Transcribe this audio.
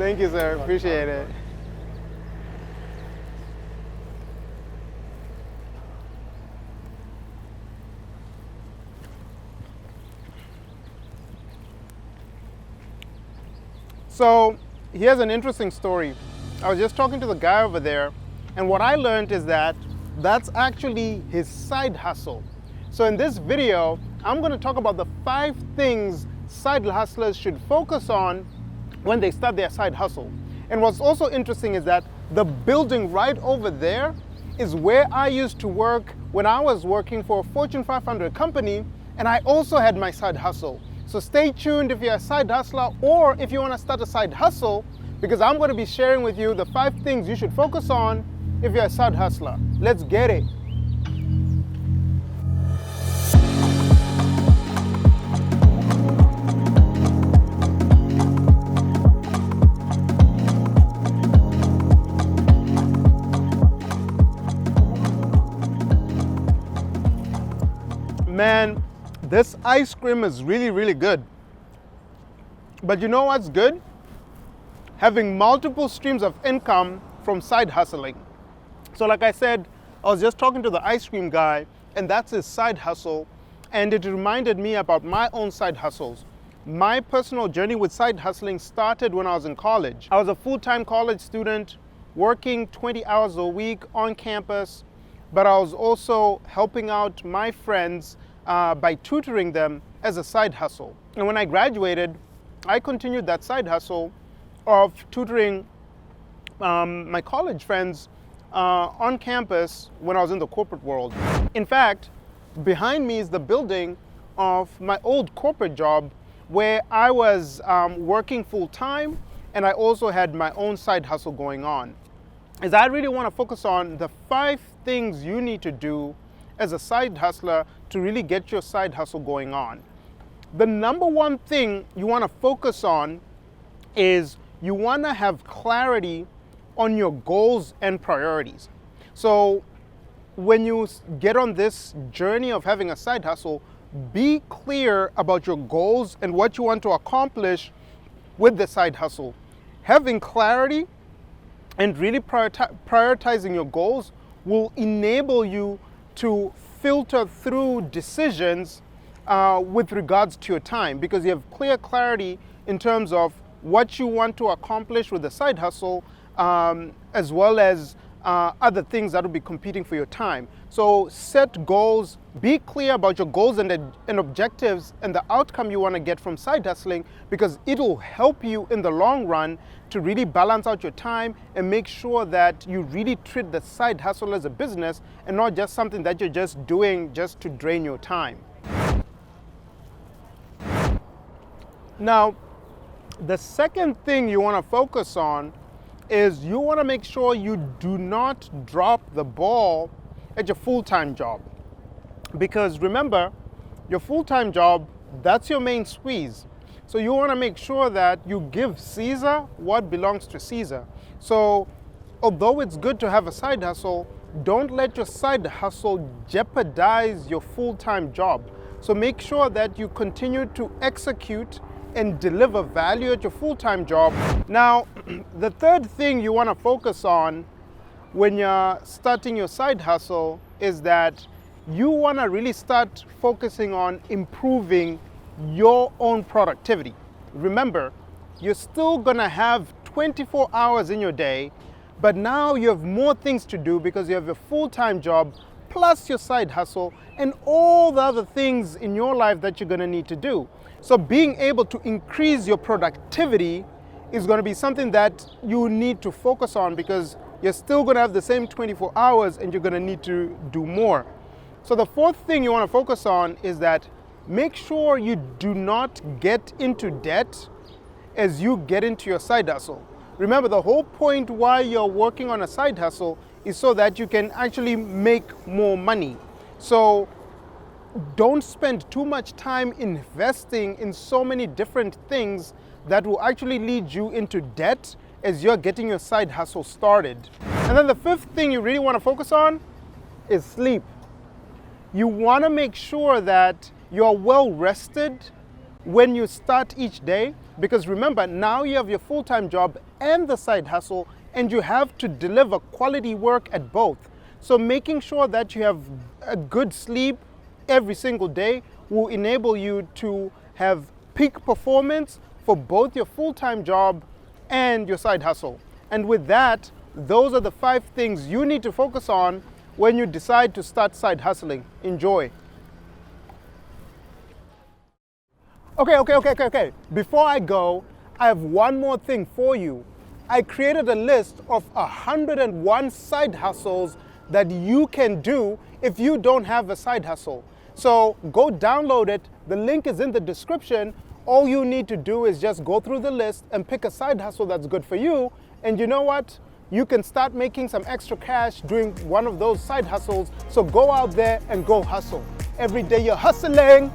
Thank you, sir. Appreciate it. So here's an interesting story. I was just talking to the guy over there, and what I learned is that that's actually his side hustle. So in this video, I'm going to talk about the 5 things side hustlers should focus on when they start their side hustle. And what's also interesting is that the building right over there is where I used to work when I was working for a Fortune 500 company, and I also had my side hustle. So stay tuned if you're a side hustler or if you want to start a side hustle, because I'm going to be sharing with you the 5 things you should focus on if you're a side hustler. Let's get it. Man, this ice cream is really good. But you know what's good? Having multiple streams of income from side hustling. So like I said, I was just talking to the ice cream guy, and that's his side hustle, and it reminded me about my own side hustles. My personal journey with side hustling started when I was in college. I was a full-time college student, working 20 hours a week on campus, but I was also helping out my friends by tutoring them as a side hustle. And when I graduated, I continued that side hustle of tutoring my college friends on campus when I was in the corporate world. In fact, behind me is the building of my old corporate job where I was working full-time, and I also had my own side hustle going on. As I really want to focus on the 5 things you need to do as a side hustler to really get your side hustle going on. The number one thing you want to focus on is you want to have clarity on your goals and priorities. So when you get on this journey of having a side hustle, be clear about your goals and what you want to accomplish with the side hustle. Having clarity and really prioritizing your goals will enable you to filter through decisions with regards to your time, because you have clear clarity in terms of what you want to accomplish with the side hustle, as well as other things that will be competing for your time. So set goals, be clear about your goals and objectives and the outcome you want to get from side hustling, because it'll help you in the long run to really balance out your time and make sure that you really treat the side hustle as a business and not just something that you're just doing just to drain your time. Now, the second thing you want to focus on is you want to make sure you do not drop the ball at your full-time job. Because remember, your full-time job, that's your main squeeze. So you want to make sure that you give Caesar what belongs to Caesar. So although it's good to have a side hustle, don't let your side hustle jeopardize your full-time job. So make sure that you continue to execute and deliver value at your full-time job. Now, the third thing you want to focus on when you're starting your side hustle is that you want to really start focusing on improving your own productivity. Remember, you're still gonna have 24 hours in your day, but now you have more things to do because you have a full-time job plus your side hustle and all the other things in your life that you're gonna need to do. So being able to increase your productivity is gonna be something that you need to focus on, because you're still gonna have the same 24 hours and you're gonna need to do more. So the fourth thing you wanna focus on is that make sure you do not get into debt as you get into your side hustle. Remember, the whole point why you're working on a side hustle is so that you can actually make more money. So don't spend too much time investing in so many different things that will actually lead you into debt as you're getting your side hustle started. And then the fifth thing you really want to focus on is sleep. You want to make sure that you're well rested when you start each day, because remember, now you have your full-time job and the side hustle, and you have to deliver quality work at both. So making sure that you have a good sleep every single day will enable you to have peak performance for both your full-time job and your side hustle. And with that, those are the 5 things you need to focus on when you decide to start side hustling. Enjoy. Okay. Before I go, I have one more thing for you. I created a list of 101 side hustles that you can do if you don't have a side hustle. So go download it. The link is in the description. All you need to do is just go through the list and pick a side hustle that's good for you. And you know what? You can start making some extra cash doing one of those side hustles. So go out there and go hustle. Every day you're hustling.